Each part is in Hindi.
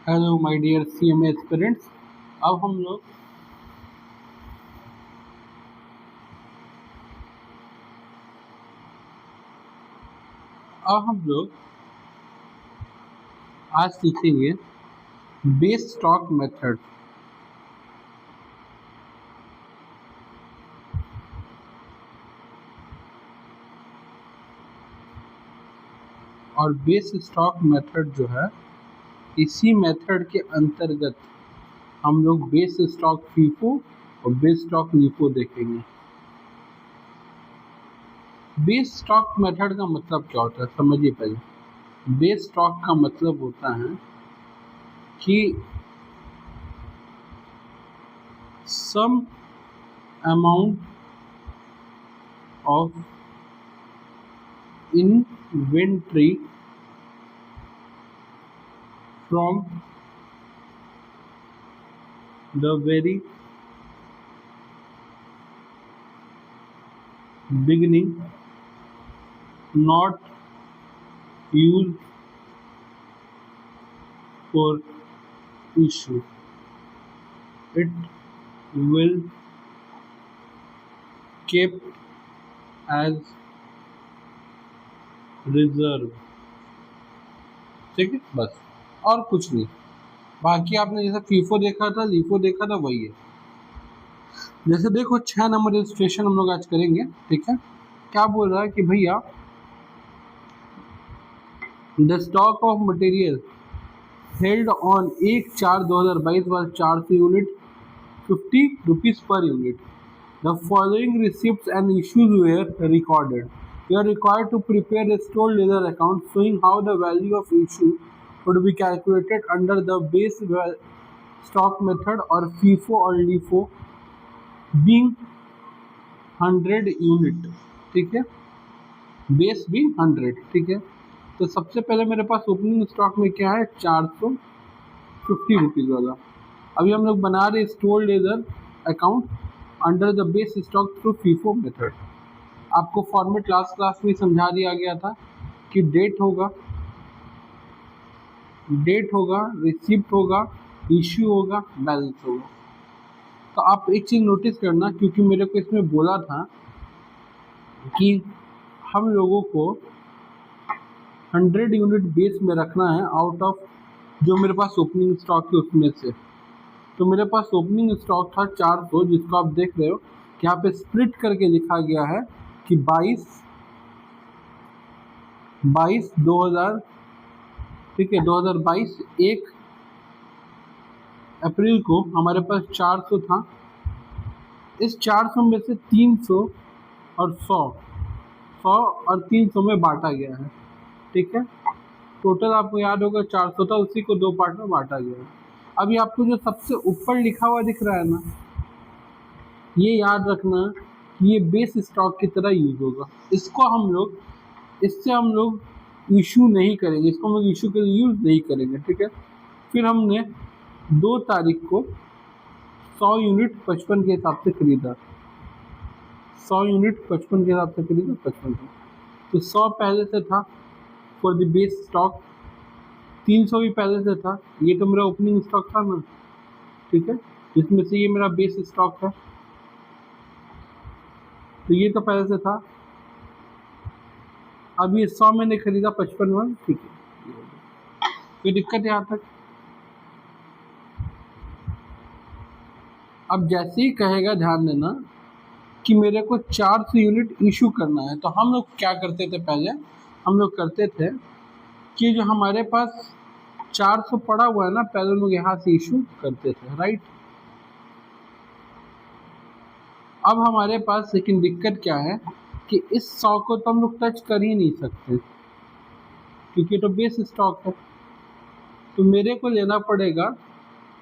Hello my dear CMA aspirants. अब हम लोग आज सीखेंगे बेस स्टॉक मेथड। और बेस स्टॉक मेथड जो है, इसी मेथड के अंतर्गत हम लोग बेस स्टॉक फीफो और बेस स्टॉक लीफो देखेंगे। बेस स्टॉक मेथड का मतलब क्या होता है, समझिए पहले। बेस स्टॉक का मतलब होता है कि some amount of inventory from the very beginning, not used for issue. It will kept as reserve। ठीक है, बस और कुछ नहीं। बाकी आपने जैसे फीफो देखा था, लीफो देखा था, वही है। जैसे देखो 6 नंबर रजिस्ट्रेशन हम लोग आज करेंगे। ठीक है, क्या बोल रहा है कि भैया the stock of material held on 1/4/2022 was 400 unit, 50 rupees per unit. The following receipts and issues were recorded. You are required to prepare a stored ledger account showing how the value of issue would be calculated under the base stock method or FIFO or LIFO being 100 unit. ठीक है, बेस भी 100। ठीक है, तो सबसे पहले मेरे पास ओपनिंग स्टॉक में क्या है, 450 रुपीज़ वाला। अभी हम लोग बना रहे store ledger account under the base stock through FIFO method. आपको फॉर्मेट लास्ट क्लास में समझा दिया गया था कि डेट होगा, रिसिप्ट होगा, इश्यू होगा, बैलेंस होगा। तो आप एक चीज़ नोटिस करना, क्योंकि मेरे को इसमें बोला था कि हम लोगों को 100 यूनिट बेस में रखना है आउट ऑफ जो मेरे पास ओपनिंग स्टॉक है उसमें से। तो मेरे पास ओपनिंग स्टॉक था 400, जिसको आप देख रहे हो कि यहाँ पे स्प्लिट करके लिखा गया है कि 22/2000। ठीक है, 2022 1 अप्रैल को हमारे पास 400 था। इस 400 में से 300 और 100 और 300 में बांटा गया है। ठीक है, टोटल आपको याद होगा 400 था, उसी को 2 पार्ट में बांटा गया है। अभी आपको जो सबसे ऊपर लिखा हुआ दिख रहा है ना, ये याद रखना कि ये बेस स्टॉक की तरह यूज होगा। इससे हम लोग इशू नहीं करेंगे, इसको हम लोग इशू के लिए यूज नहीं करेंगे। ठीक है, फिर हमने 2 तारीख को 100 यूनिट 55 के हिसाब से खरीदा। 100 यूनिट 55 के हिसाब से खरीदा, 55 का। तो 100 पहले से था फॉर द बेस स्टॉक, 300 भी पहले से था। ये तो मेरा ओपनिंग स्टॉक था ना। ठीक है, जिसमें से ये मेरा बेस स्टॉक है, तो ये तो पहले से था। अब ये 100 मैंने खरीदा, 55। ठीक है, कोई दिक्कत है यहाँ तक? अब जैसे ही कहेगा, ध्यान देना कि मेरे को 400 यूनिट इशू करना है, तो हम लोग क्या करते थे पहले, हम लोग करते थे कि जो हमारे पास 400 पड़ा हुआ है ना, पहले हम लोग यहाँ से इशू करते थे, राइट। अब हमारे पास लेकिन दिक्कत क्या है कि इस 100 को तो हम लोग टच कर ही नहीं सकते, क्योंकि तो बेस स्टॉक है। तो मेरे को लेना पड़ेगा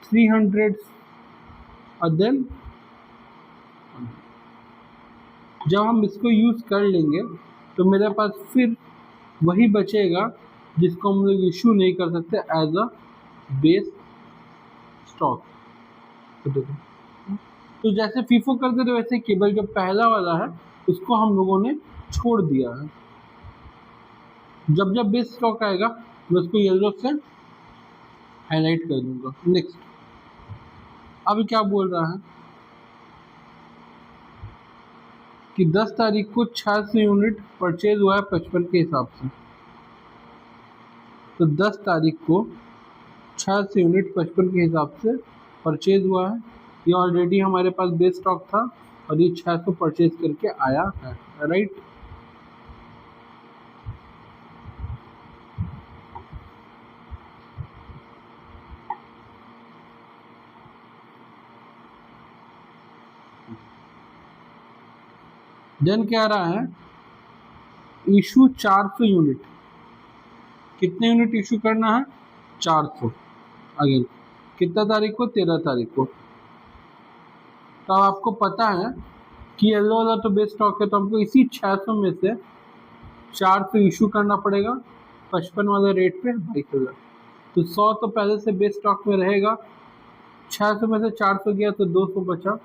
300 और देन जब हम इसको यूज़ कर लेंगे तो मेरे पास फिर वही बचेगा जिसको हम लोग इशू नहीं कर सकते एज अ बेस स्टॉक। तो जैसे फीफो करते थे, वैसे केवल जो पहला वाला है उसको हम लोगों ने छोड़ दिया है। जब जब बेस स्टॉक आएगा मैं उसको येलो से हाईलाइट कर दूंगा। नेक्स्ट, अब क्या बोल रहा है कि 10 तारीख को 600 यूनिट परचेज हुआ है 55 के हिसाब से। तो 10 तारीख को 600 यूनिट 55 के हिसाब से परचेज हुआ है। ये ऑलरेडी हमारे पास बेस स्टॉक था और ये 600 परचेज करके आया है, राइट। देन क्या रहा है, इशू 400 यूनिट। कितने यूनिट इशू करना है? 400। अगेन कितना तारीख को? 13 तारीख को। तो अब आपको पता है कि येलो वाला तो बेस स्टॉक है, तो हमको इसी 600 में से 400 इशू करना पड़ेगा 55 वाले रेट पे 22,000। तो 100 तो पहले से बेस स्टॉक में रहेगा, 600 में से 400 गया तो 200 बचा।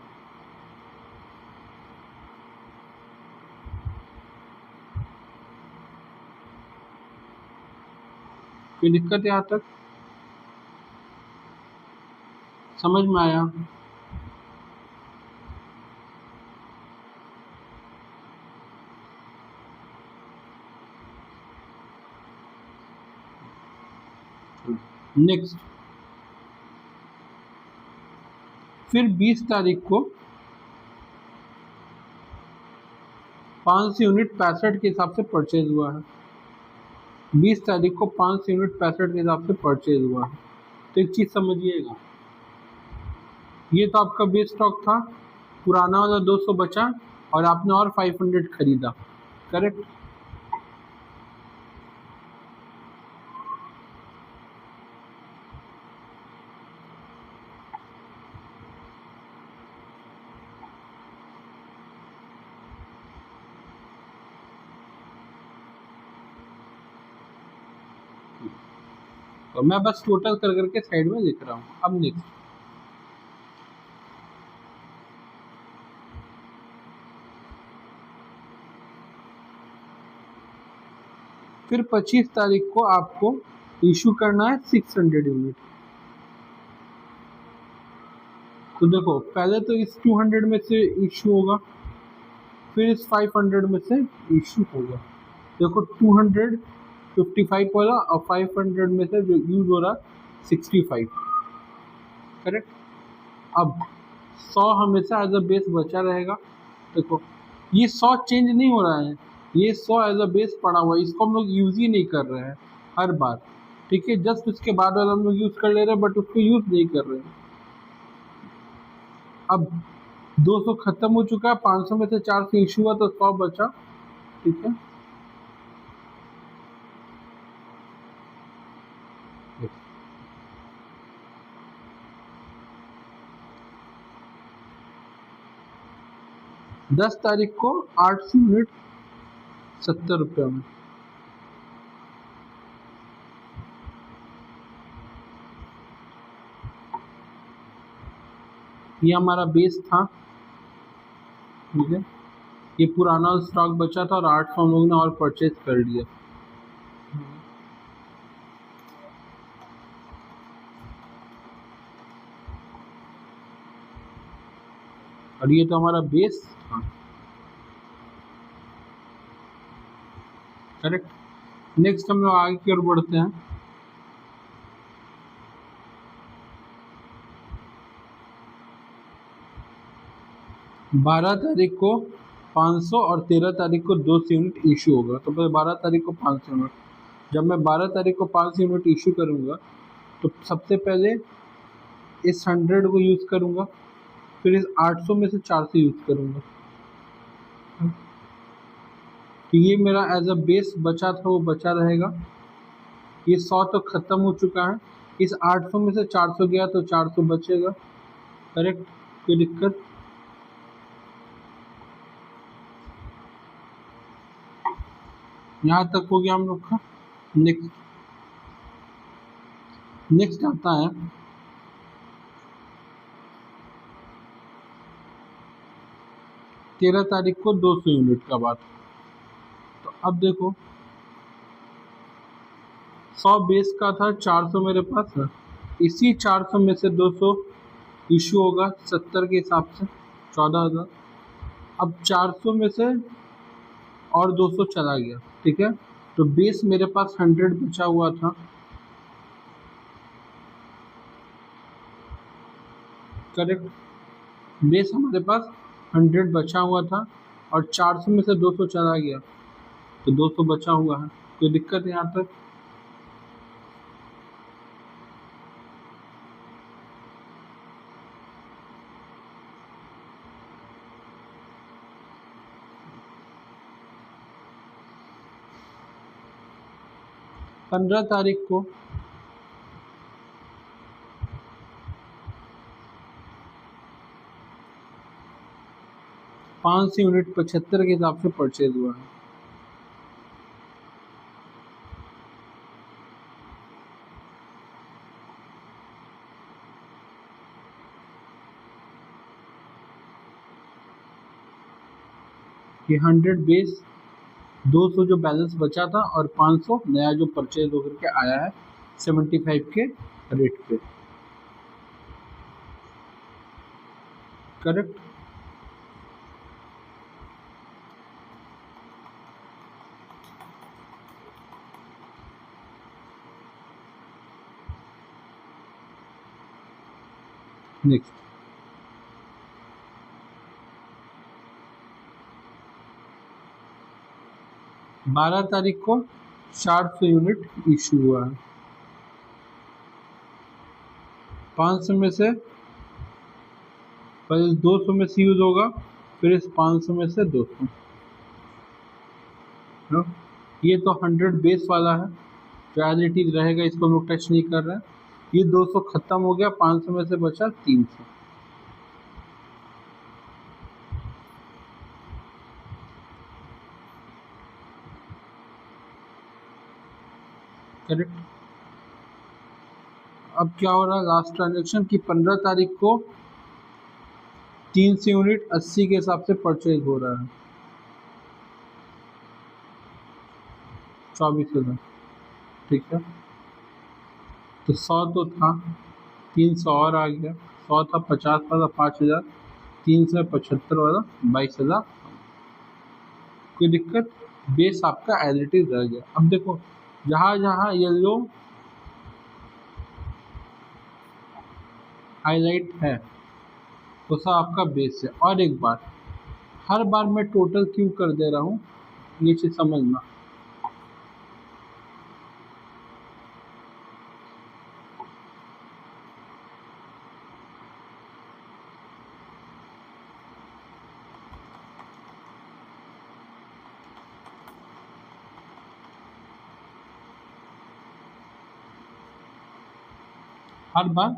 कोई दिक्कत यहाँ तक समझ में आया? नेक्स्ट, फिर 20 तारीख को 500 यूनिट 65 के हिसाब से परचेज हुआ है। 20 तारीख को 500 यूनिट 65 के हिसाब से परचेज हुआ है। तो एक चीज समझिएगा, ये तो आपका बेस स्टॉक था, पुराना वाला 200 बचा और आपने और 500 खरीदा, करेक्ट। तो मैं बस टोटल कर करके साइड में लिख रहा हूँ। अब नेक्स्ट, फिर 25 तारीख को आपको इशू करना है 600 यूनिट। तो देखो, पहले तो इस 200 में से इशू होगा, फिर इस 500 में से इशू होगा। देखो 255 वाला और 500 में से जो यूज हो रहा 65, करेक्ट। अब 100 हमेशा एज अ बेस बचा रहेगा। देखो ये 100 चेंज नहीं हो रहा है, ये 100 एज अ बेस पड़ा हुआ है, इसको हम लोग यूज ही नहीं कर रहे हैं हर बार, ठीक है। जस्ट उसके बाद वाला हम लोग यूज कर ले रहे हैं, बट उसको यूज नहीं कर रहे हैं। अब 200 खत्म हो चुका है, 500 में से 400 इशू हुआ तो 100 बचा, ठीक है। दस तारीख को 800 यूनिट 70 रुपये में। ये हमारा बेस था, ठीक है। ये पुराना स्टॉक बचा था और 800 हम लोगों ने और परचेज कर लिया। और ये तो हमारा बेस था, करेक्ट। नेक्स्ट हम लोग आगे की ओर बढ़ते हैं। बारह तारीख को 500 और 13 तारीख को 200 यूनिट इशू होगा। तो फिर 12 तारीख को 500 यूनिट, जब मैं 12 तारीख को 500 यूनिट इशू करूँगा तो सबसे पहले इस 100 को यूज़ करूँगा, फिर इस 800 में से 400 यूज़ करूँगा। तो ये मेरा एज अ बेस बचा था वो बचा रहेगा। ये 100 तो ख़त्म हो चुका है, इस 800 में से 400 गया तो 400 बचेगा, करेक्ट। कोई दिक्कत? यहाँ तक हो गया हम लोग का। नेक्स्ट आता है 13 तारीख को 200 यूनिट का बात। तो अब देखो 100 बेस का था, 400 मेरे पास है, इसी 400 में से 200 इशू होगा 70 के हिसाब से 14,000। अब 400 में से और 200 चला गया, ठीक है, तो बेस मेरे पास 100 बचा हुआ था, करेक्ट। बेस हमारे पास 100 बचा हुआ था और 400 में से 200 चला गया तो 200 बचा हुआ है। कोई दिक्कत है यहाँ तक? पंद्रह तारीख को 500 यूनिट 75 के हिसाब से परचेज हुआ है। ये 100 बेस, 200 जो बैलेंस बचा था और 500 नया जो परचेज होकर के आया है 75 के रेट पे, करेक्ट। नेक्स्ट 12 तारीख को 400 यूनिट इशू हुआ है। 500 में से पहले 200 में से यूज होगा, फिर इस 500 में से 200। ये तो 100 बेस वाला है, जो एज इट इज रहेगा, इसको लोग टच नहीं कर रहे हैं। ये 200 खत्म हो गया, 500 में से बचा 300, करेक्ट। अब क्या हो रहा है लास्ट ट्रांजेक्शन की 15 तारीख को 300 यूनिट 80 के हिसाब से परचेज हो रहा है 24,000, ठीक है। तो 100 तो था, 300 और आ गया, 100 था 50 वाला 5,000, 300 75 वाला 22,000। कोई दिक्कत? बेस आपका एज इट इज रह गया। अब देखो जहाँ जहाँ येलो हाईलाइट है तो सब आपका बेस है। और एक बार, हर बार मैं टोटल क्यों कर दे रहा हूँ ये चीज समझना। हर बार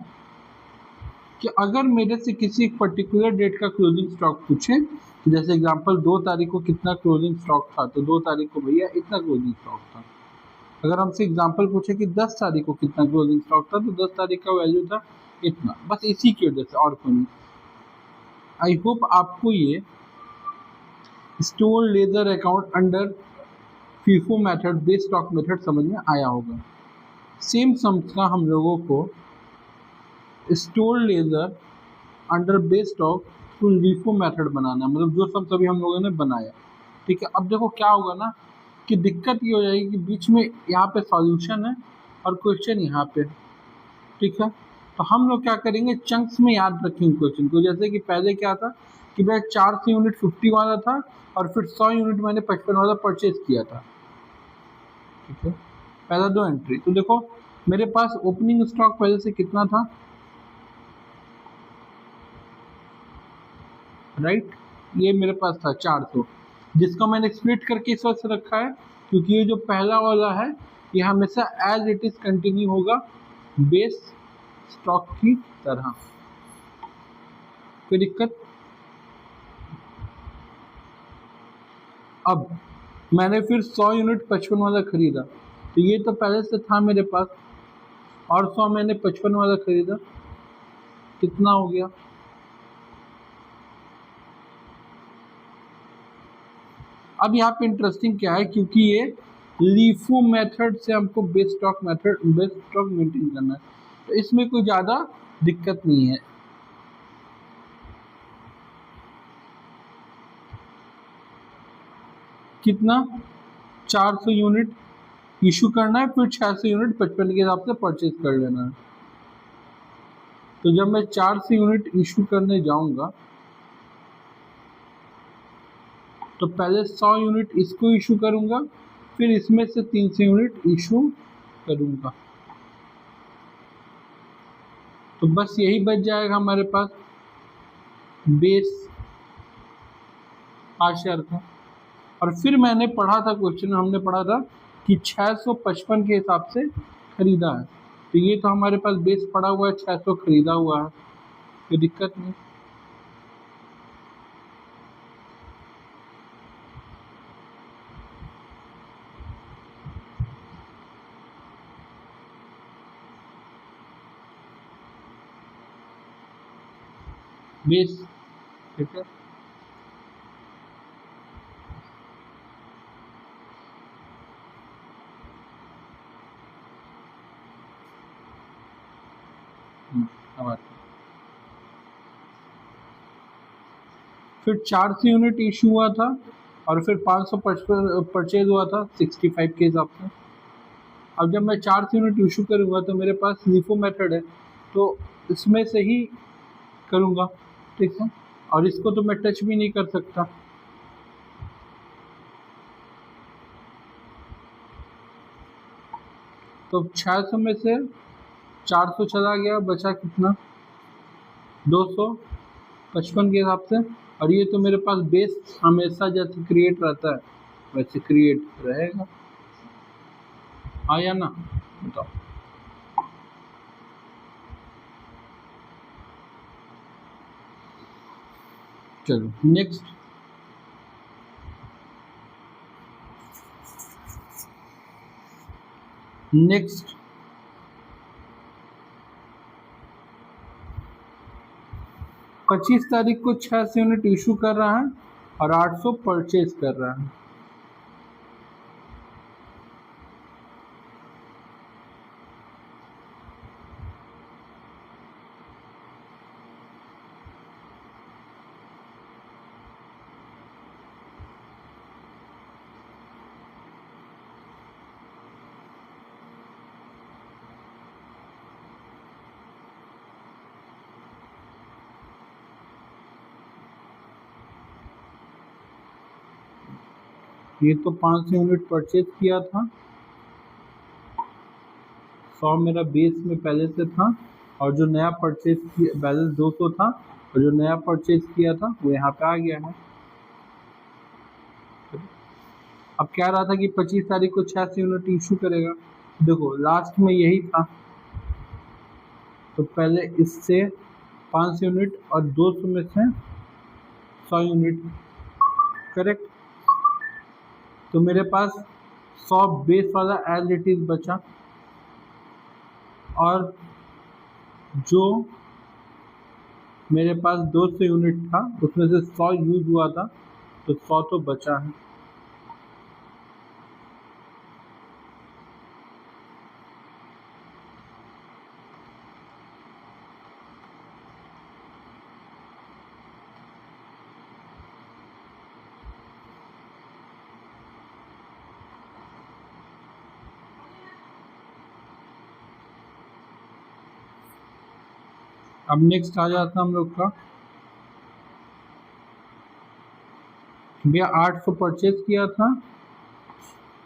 कि अगर मेरे से किसी एक पर्टिकुलर डेट का क्लोजिंग स्टॉक पूछे, कि जैसे एग्जांपल 2 तारीख को कितना क्लोजिंग स्टॉक था, तो 2 तारीख को भैया इतना क्लोजिंग स्टॉक था। अगर हमसे एग्जांपल पूछे कि 10 तारीख को कितना क्लोजिंग स्टॉक था, तो 10 तारीख का वैल्यू था इतना। बस इसी की वजह से, और कोई नहीं। आई होप आपको ये store ledger account under FIFO method base stock method समझ में आया होगा। सेम समझना हम लोगों को store ledger under base stock through LIFO method बनाना है, मतलब जो सब सभी हम लोगों ने बनाया, ठीक है। अब देखो क्या होगा ना कि दिक्कत ये हो जाएगी कि बीच में यहाँ पे सॉल्यूशन है और क्वेश्चन यहाँ पे, ठीक है। तो हम लोग क्या करेंगे, चंक्स में याद रखेंगे क्वेश्चन को। जैसे कि पहले क्या था कि भाई 400 यूनिट 50 वाला था और फिर 100 यूनिट मैंने 55 वाला परचेज किया था, ठीक है। पहला 2 एंट्री। तो देखो मेरे पास ओपनिंग स्टॉक पहले से कितना था, राइट। ये मेरे पास था 400, जिसका मैंने स्प्लिट करके इस वजह से रखा है क्योंकि ये जो पहला वाला है ये हमेशा एज इट इज कंटिन्यू होगा बेस स्टॉक की तरह। कोई दिक्कत? अब मैंने फिर 100 यूनिट 55 वाला खरीदा, तो ये तो पहले से था मेरे पास, और 100 मैंने 55 वाला खरीदा, कितना हो गया? अब यहाँ पे इंटरेस्टिंग क्या है, क्योंकि ये लीफो मेथड से हमको base stock method base stock maintain करना है, तो इसमें कोई ज़्यादा दिक्कत नहीं है। कितना 400 यूनिट इशू करना है, फिर 600 यूनिट 55 के हिसाब से परचेज कर लेना है। तो जब मैं 400 यूनिट इशू करने जाऊंगा तो पहले 100 यूनिट इसको इशू करूंगा, फिर इसमें से 300 यूनिट इशू करूंगा। तो बस यही बच जाएगा हमारे पास बेस 5 शेयर का। और फिर मैंने पढ़ा था, क्वेश्चन हमने पढ़ा था कि 655 के हिसाब से खरीदा है। तो ये तो हमारे पास बेस पड़ा हुआ है, 600 खरीदा हुआ है, कोई दिक्कत नहीं। बेस ठीक है। हमारे फिर 400 यूनिट इशू हुआ था और फिर 555 परचेज हुआ था 65 के हिसाब से। अब जब मैं 400 यूनिट इशू करूँगा तो मेरे पास लिफो मेथड है, तो इसमें से ही करूँगा, ठीक है। और इसको तो मैं टच भी नहीं कर सकता। तो 600 में से 400 चला गया, बचा कितना 255 के हिसाब से। और ये तो मेरे पास बेस हमेशा जैसे क्रिएट रहता है वैसे क्रिएट रहेगा, हाँ या ना बताओ। चलो नेक्स्ट। नेक्स्ट 25 तारीख को 600 यूनिट इशू कर रहा है और 800 परचेज कर रहा है। ये तो 500 यूनिट परचेज किया था, 100 मेरा बेस में पहले से था, और जो नया परचेज किया बैलेंस 200 था, और जो नया परचेज किया था वो यहाँ पे आ गया है। अब कह रहा था कि 25 तारीख को 600 यूनिट इशू करेगा। देखो लास्ट में यही था, तो पहले इससे 500 यूनिट और 200 में से 100 यूनिट, करेक्ट। तो मेरे पास 100 बेस वाला एज इट इज बचा, और जो मेरे पास 200 यूनिट था उसमें से 100 यूज हुआ था, तो 100 तो बचा है। अब नेक्स्ट आ जाता हम लोग का, भैया 800 परचेज किया था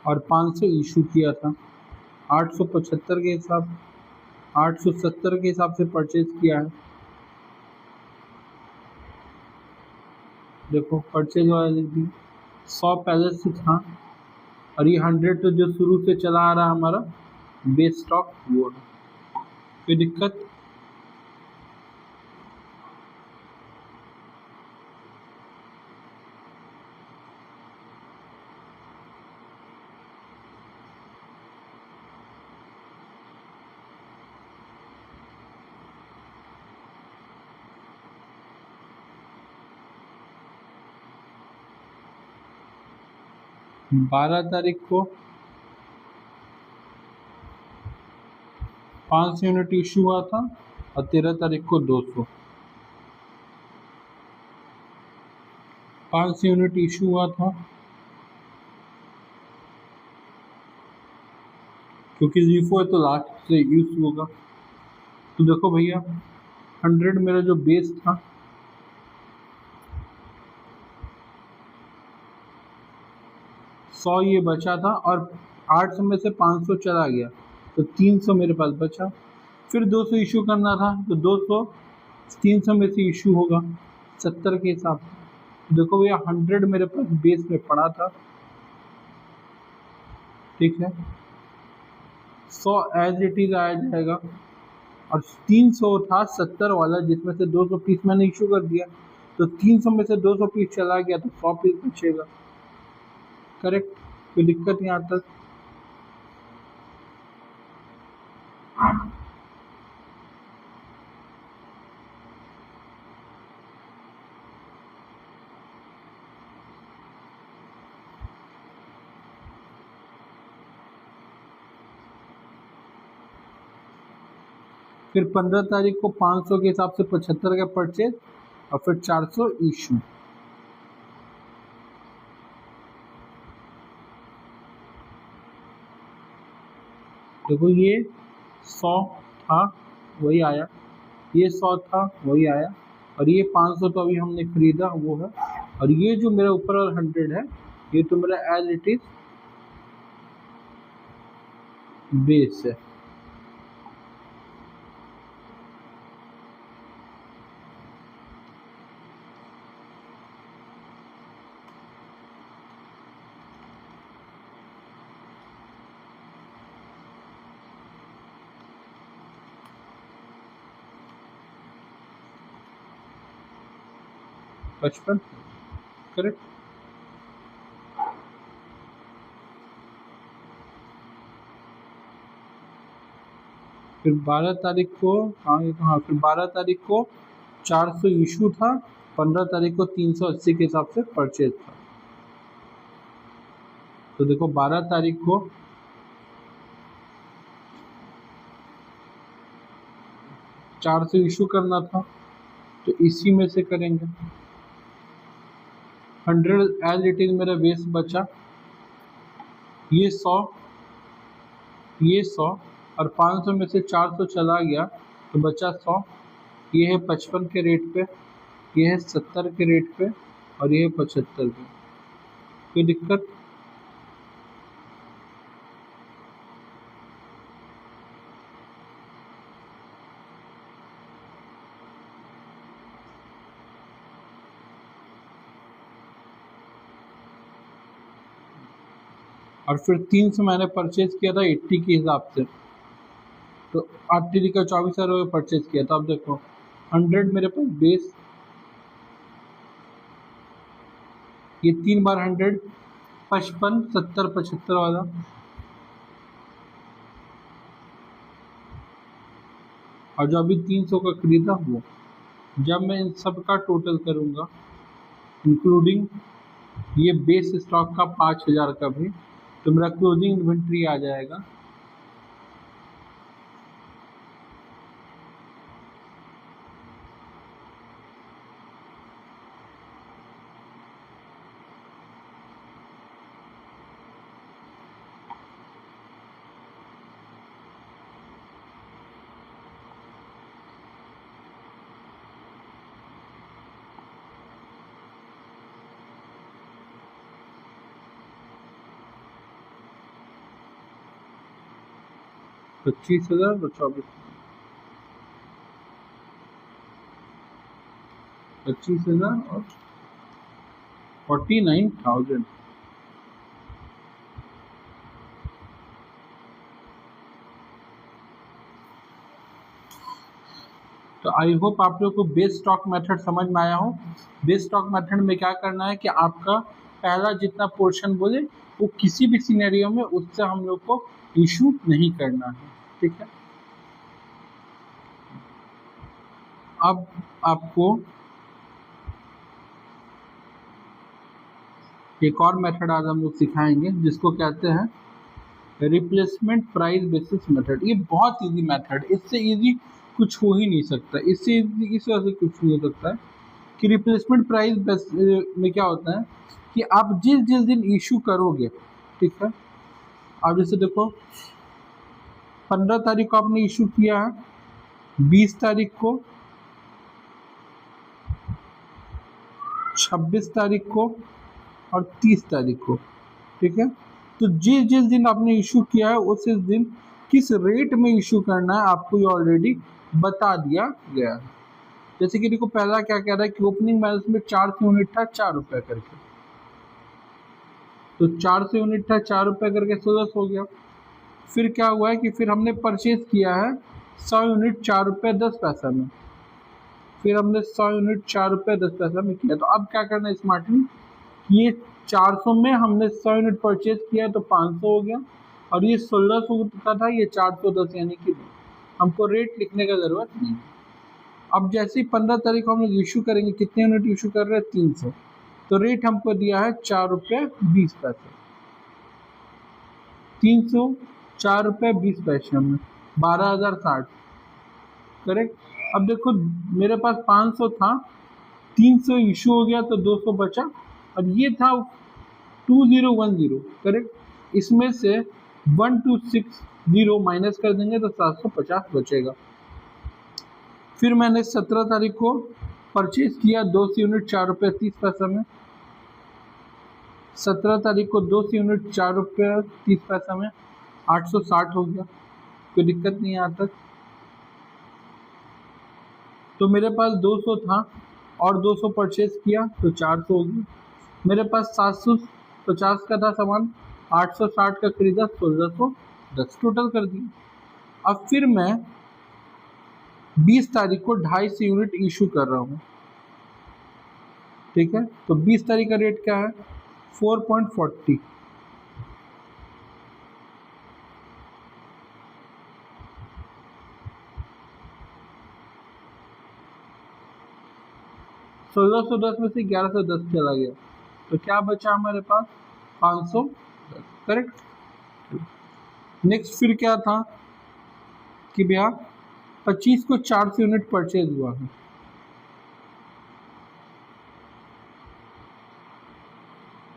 और 500 इशू किया था। 875 के हिसाब 870 के हिसाब से परचेज किया है। देखो परचेज वाला लिख दी, 100 पहले से था, और ये 100 तो जो शुरू से चला आ रहा है हमारा बेस स्टॉक वो है। कोई दिक्कत? बारह तारीख को 500 यूनिट इशू हुआ था और 13 तारीख को 200। 500 यूनिट इशू हुआ था क्योंकि रीफो है तो लास्ट से यूज होगा। तो देखो भैया 100 मेरा जो बेस था, सौ ये बचा था और 800 में से 500 चला गया तो 300 मेरे पास बचा। फिर 200 इशू करना था तो 200 300 में से इशू होगा 70 के हिसाब से। तो देखो भैया 100 मेरे पास बेस में पड़ा था, ठीक है। 100 एज इट इज आया जाएगा और 300 था 70 वाला जिसमें से 200 पीस मैंने इशू कर दिया, तो 300 में से 200 पीस चला गया तो 100 पीस बचेगा। करेक्ट, कोई दिक्कत नहीं आता। फिर 15 तारीख को 500 के हिसाब से 75 का परचेज और फिर 400 इशू। देखो ये 100 था वही आया, ये 100 था वही आया और ये 500 तो अभी हमने खरीदा वो है, और ये जो मेरा ऊपर और 100 है ये तो मेरा एज इट इज बेस है। पचपन, करेक्ट। फिर 12 तारीख को हाँ फिर 12 तारीख को 400 इशू था, 15 तारीख को 380 के हिसाब से परचेज था। तो देखो 12 तारीख को 400 इशू करना था तो इसी में से करेंगे। 100 एज इट इज मेरा बेस बचा, ये 100 ये 100 और 500 में से 400 चला गया तो बचा 100। ये है 55 के रेट पे, ये है 70 के रेट पे और ये है 75 पे। कोई दिक्कत? और फिर 300 मैंने परचेज किया था 80 के हिसाब से, तो 8 तारीख का 24,000 परचेज किया था। अब देखो 100 मेरे पास बेस, ये 3 बार 100 55 70 75 वाला, और जो अभी 300 का खरीदा वो, जब मैं इन सब का टोटल करूँगा इंक्लूडिंग ये बेस स्टॉक का 5,000 का भी, तो मेरा क्लोजिंग इन्वेंट्री आ जाएगा तो 25,000 और 25,000 और 49,000। तो आई होप आप लोग को बेस स्टॉक मेथड समझ में आया हो। बेस स्टॉक मेथड में क्या करना है कि आपका पहला जितना पोर्शन बोले वो किसी भी सिनेरियो में उससे हम लोग को इशू नहीं करना है, ठीक है। अब आपको एक और मेथड आज हम लोग सिखाएंगे जिसको कहते हैं रिप्लेसमेंट प्राइस बेसिस मेथड, ये बहुत इजी मेथड, इससे इजी कुछ हो ही नहीं सकता, इससे इजी इस वजह से कुछ नहीं हो सकता है कि रिप्लेसमेंट प्राइस में क्या होता है कि आप जिस जिस दिन इशू करोगे, ठीक है, आप जैसे देखो 15 तारीख को आपने इशू किया है, 20 तारीख को, 26 तारीख को और 30 तारीख को, ठीक है। तो जिस जिस दिन आपने इशू किया है उस दिन किस रेट में इशू करना है आपको ये ऑलरेडी बता दिया गया है। जैसे कि देखो पहला क्या कह रहा है कि ओपनिंग बैलेंस में 400 यूनिट था 4 रुपए करके, तो 400 यूनिट था 4 रुपए करके 16 हो गया। फिर क्या हुआ है कि फिर हमने परचेज किया है 100 यूनिट 4 रुपये 10 पैसा में, फिर हमने 100 यूनिट 4 रुपये 10 पैसा में किया। तो अब क्या करना है स्मार्टली, ये 400 में हमने 100 यूनिट परचेज किया तो 500 हो गया, और ये 1600 का था, ये 410 यानी कि हमको रेट लिखने का ज़रूरत नहीं। अब जैसे ही 15 तारीख को हम लोग इशू करेंगे, कितने यूनिट इशू कर रहे हैं 300, तो रेट हमको दिया है 4 रुपये 20 पैसे, 300 4 रुपये 20 पैसे में 12,060, करेक्ट। अब देखो मेरे पास 500 था, 300 इशू हो गया तो 200 बचा, और ये था 2010, करेक्ट। इसमें से 1260 माइनस कर देंगे तो 750 बचेगा। फिर मैंने 17 तारीख को परचेज किया 200 यूनिट 4 रुपये 30 पैसा में, 17 तारीख को 200 यूनिट 4 रुपये 30 पैसा में 860 हो गया, कोई दिक्कत नहीं है यहाँ तक। तो मेरे पास 200 था और 200 परचेज किया तो 400 हो गया। मेरे पास 750 का था सामान, 860 का खरीदा, 1610 टोटल कर दिया। अब फिर मैं 20 तारीख को 250 यूनिट इशू कर रहा हूँ, ठीक है। तो 20 तारीख का रेट क्या है 4.40, $1610 में से 1110 चला गया, तो क्या बचा हमारे पास 510, करेक्ट। नेक्स्ट फिर क्या था कि भैया 25 को 400 यूनिट परचेज हुआ है,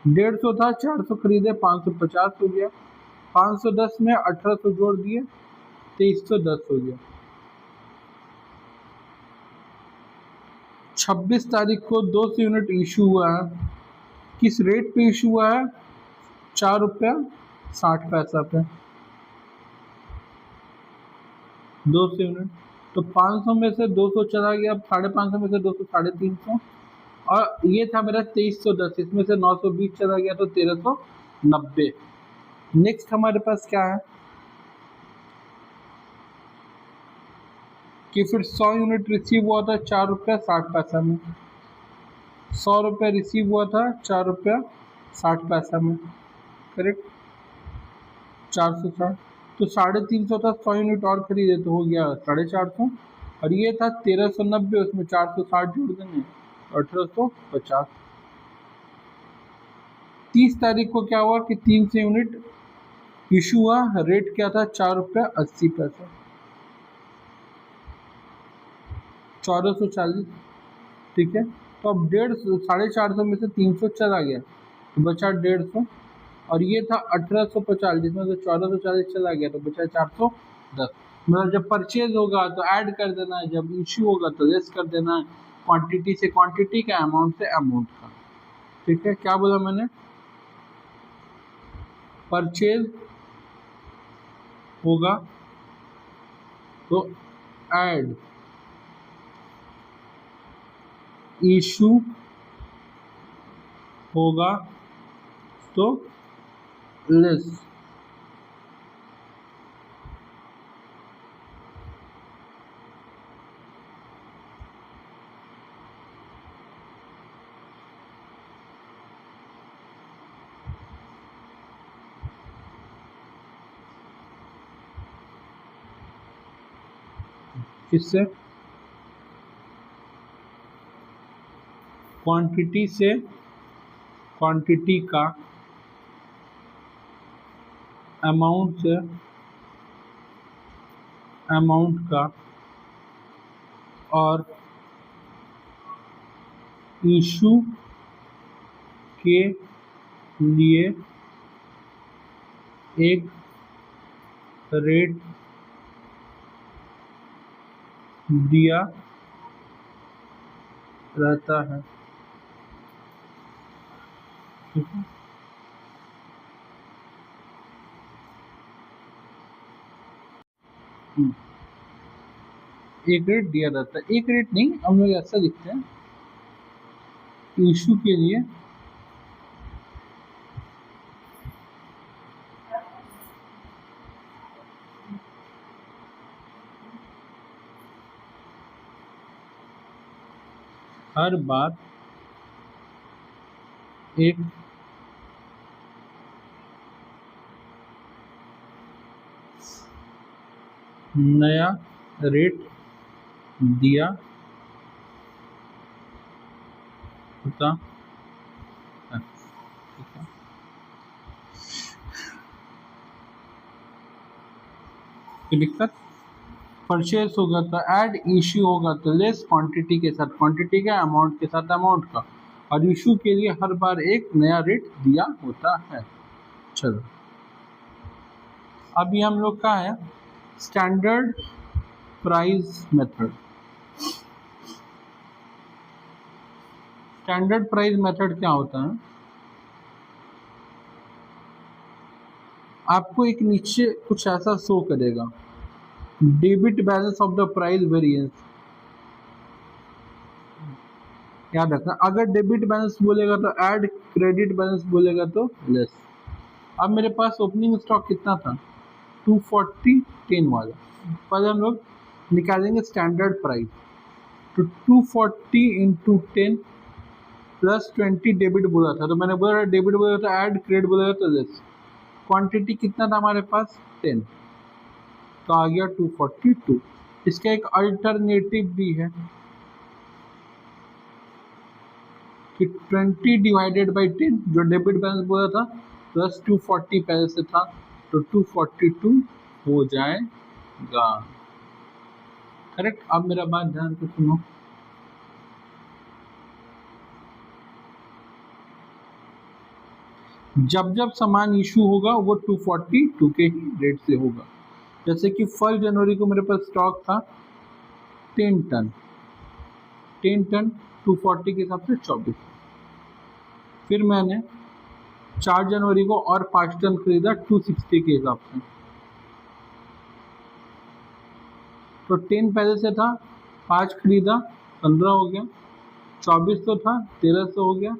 150 था 400 खरीदे 550 हो गया, 510 में 1800 जोड़ दिए 2310 हो गया। 26 तारीख को 200 यूनिट इशू हुआ है, किस रेट पे इशू हुआ है 4 रुपया 60 पैसा पे 200 यूनिट, तो 500 में से 200 चला गया, 550 में से 200 350, और ये था मेरा 2310, इसमें से 920 चला गया तो 1390। नेक्स्ट हमारे पास क्या है कि फिर 100 यूनिट रिसीव हुआ था 4 रुपया 60 पैसा में, 100 रुपया रिसीव हुआ था 4 रुपया 60 पैसा में, करेक्ट, 460, तो 350 था, 100 यूनिट और खरीदे तो हो गया 450, और ये था 1390, उसमें 460 जोड़ देंगे 1850। 30 तारीख को क्या हुआ कि 300 यूनिट इशू हुआ, रेट क्या था 4 रुपया 80 पैसा, 1440, ठीक है। तो अब 450 में से 300 चला गया तो बचा 150, और ये था 1850 जिसमें से 1440 चला गया तो बचा 410। मतलब जब परचेज होगा तो ऐड कर देना है, जब इशू होगा तो लेस कर देना है, क्वांटिटी से क्वांटिटी का, अमाउंट से अमाउंट का, ठीक है। क्या बोला मैंने, परचेज होगा तो ऐड, इशू होगा तो लेस। किससे, क्वांटिटी से क्वांटिटी का अमाउंट से अमाउंट का और इशू के लिए एक रेट दिया रहता है। ठीक है, एक रेट दिया रहता है, एक रेट नहीं, हम लोग ऐसा लिखते हैं, इशू के लिए हर बार एक नया रेट दिया होता है। ठीक है, तो दिक्कत परचेज होगा तो ऐड, इश्यू होगा तो लेस, क्वांटिटी के साथ क्वांटिटी का, अमाउंट के साथ अमाउंट का, और इशू के लिए हर बार एक नया रेट दिया होता है। चलो, अभी हम लोग का है standard price method. Standard price method क्या होता है? आपको एक नीचे कुछ ऐसा शो करेगा, debit balance of the price variance. याद रखना, अगर डेबिट बैलेंस बोलेगा तो ऐड, क्रेडिट बैलेंस बोलेगा तो लेस। अब मेरे पास ओपनिंग स्टॉक कितना था? 240 10 वाला। पहले हम लोग निकालेंगे स्टैंडर्ड प्राइस, तो 240 इंटू 10 प्लस 20 डेबिट बोला था, तो मैंने बोला डेबिट बोला तो ऐड, क्रेडिट बोलेगा तो लेस। क्वांटिटी कितना था हमारे पास? 10, तो आ गया 242। इसका एक अल्टरनेटिव भी है कि 20 डिवाइडेड बाई 10, जो डेबिट बैलेंस बोला था, प्लस 240 पहले से था, तो 242 हो जाएगा। करेक्ट। अब मेरा बात ध्यान से सुनो, जब जब सामान इशू होगा वो 242 के ही रेट से होगा। जैसे कि 1 जनवरी को मेरे पास स्टॉक था 10 टन, 10 टन 240 के हिसाब से 24। फिर मैंने 4 जनवरी को और 5 टन खरीदा 260 के हिसाब से, तो 10 पहले से था, 5 खरीदा 15 हो गया, 24 तो था 1300 हो गया।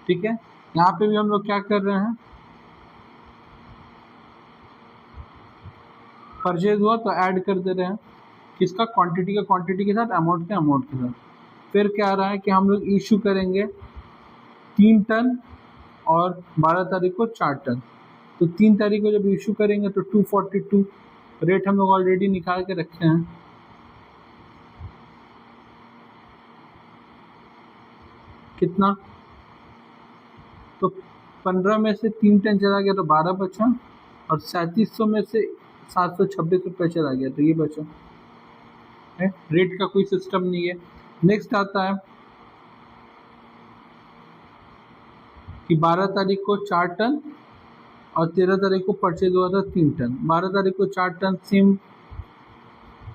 ठीक है, यहाँ पे भी हम लोग क्या कर रहे हैं, परचेज हुआ तो ऐड कर दे रहे हैं, किसका? क्वांटिटी का क्वांटिटी के साथ, अमाउंट के अमाउंट के साथ। फिर क्या आ रहा है कि हम लोग इशू करेंगे 3 टन और 12 तारीख को 4 टन, तो 3 तारीख को जब इशू करेंगे तो 242 रेट हम लोग ऑलरेडी निकाल के रखे हैं। कितना? तो 15 में से 3 टन चला गया तो 12 बचा, और 3700 में से 726 रुपये चला गया तो ये बचा है। रेट का कोई सिस्टम नहीं है। नेक्स्ट आता है कि 12 तारीख को 4 टन और 13 तारीख को परचेज हुआ था 3 टन। 12 तारीख को 4 टन सेम,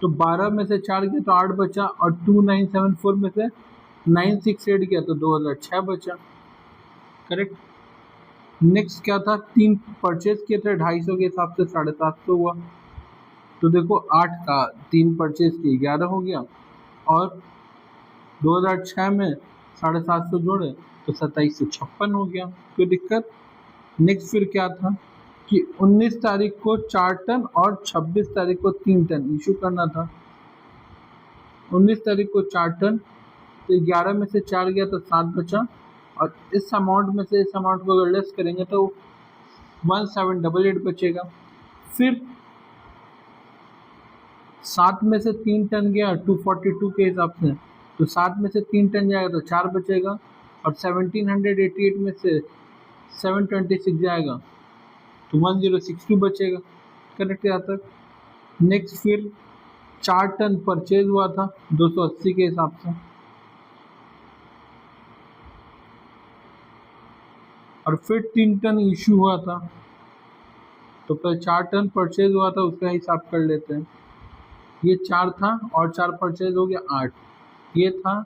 तो 12 में से 4 गया तो 8 बचा, और 2974 में से 968 गया तो 2006 बचा। करेक्ट। नेक्स्ट क्या था, 3 परचेज किए थे 250 के हिसाब से 750 हुआ, तो देखो 8 का 3 परचेज किए 11 हो गया, और 2006 में 750 जोड़े तो 2756 हो गया। कोई दिक्कत? नेक्स्ट फिर क्या था कि 19 तारीख को 4 टन और 26 तारीख को 3 टन इशू करना था। 19 तारीख को 4 टन, तो 11 में से 4 गया तो 7 बचा, और इस अमाउंट में से इस अमाउंट को अगर लेस करेंगे तो 1788 बचेगा। फिर 7 में से 3 टन गया 242 के हिसाब से, तो 7 में से 3 टन जाएगा तो 4 बचेगा, और 1788 में से 726 जाएगा तो 1062 बचेगा, करेक्ट यहाँ तक। नेक्स्ट फिर 4 टन परचेज हुआ था 280 के हिसाब से, और फिर 3 टन इशू हुआ था, तो फिर 4 टन परचेज हुआ था उसका हिसाब कर लेते हैं। ये 4 था और 4 परचेज हो गया 8, ये था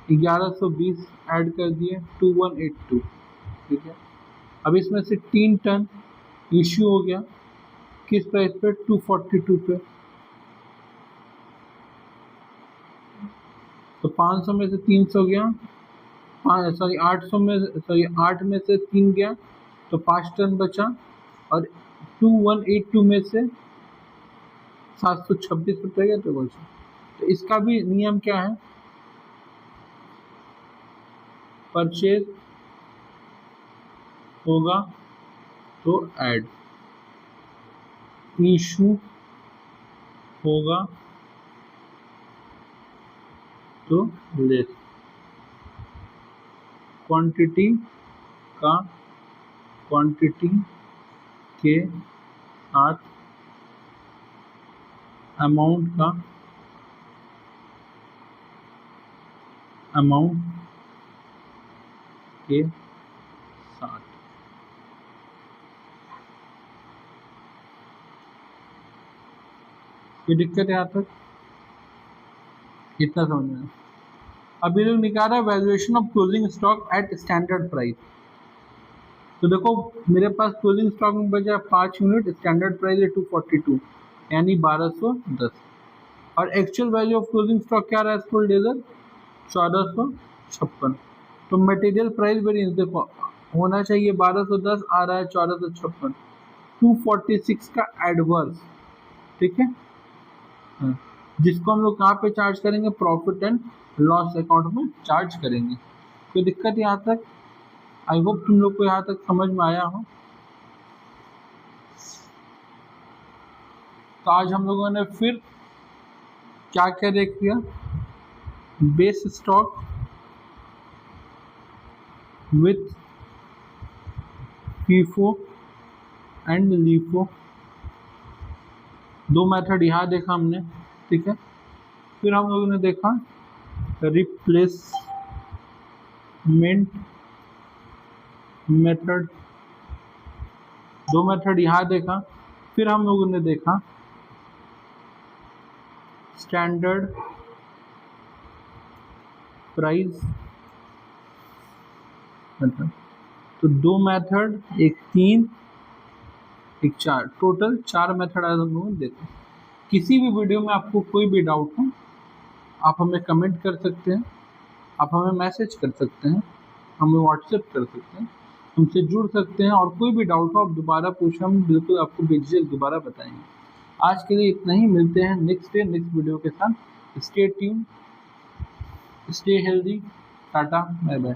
1120 ऐड कर दिए 2182, ठीक है। अब इसमें से 3 टन इशू हो गया किस प्राइस पे, 242 पे, तो 500 में से 300 गया, 800 में 8 में से 3 गया, तो 5 टन बचा, और 2182 में से 726 रुपये गया तो बचा। तो इसका भी नियम क्या है, परचेज होगा तो ऐड, इशू होगा तो लेस, क्वांटिटी का क्वांटिटी के साथ अमाउंट का अमाउंट के साथ। ये दिक्कत है यहाँ तक, इतना समझना। अब ये लोग निकाल रहा है valuation of closing stock at standard price. तो देखो मेरे पास क्लोजिंग स्टॉक में बचा 5 यूनिट, स्टैंडर्ड प्राइस है 242 यानी 1210, और actual value of closing stock क्या रहा है फुल डेजर 1456। तो मटेरियल प्राइस वेरिएंस देखो होना चाहिए 1210, आ रहा है 1456, 246 का एडवर्स, ठीक है, जिसको हम लोग कहाँ पे चार्ज करेंगे, प्रॉफिट एंड लॉस अकाउंट में चार्ज करेंगे। कोई दिक्कत यहाँ तक? आई होप तुम लोग को यहाँ तक समझ में आया हो। तो आज हम लोगों ने फिर क्या क्या देख लिया, base stock with FIFO and LIFO, 2 method यहाँ देखा हमने, ठीक है। फिर हम लोगों ने देखा रिप्लेसमेंट मेथड, 2 मेथड यहाँ देखा। फिर हम लोगों ने देखा स्टैंडर्ड प्राइस मेथड। तो 2 मेथड, एक 3 एक 4, टोटल 4 मेथड आज हम लोगों ने देखा। किसी भी वीडियो में आपको कोई भी डाउट हो आप हमें कमेंट कर सकते हैं, आप हमें मैसेज कर सकते हैं, हमें व्हाट्सएप कर सकते हैं, हमसे जुड़ सकते हैं, और कोई भी डाउट हो आप दोबारा पूछना, हम बिल्कुल आपको बेझिझक दोबारा बताएंगे। आज के लिए इतना ही, मिलते हैं नेक्स्ट वीडियो के साथ। Stay tune, stay healthy, tata, bye bye.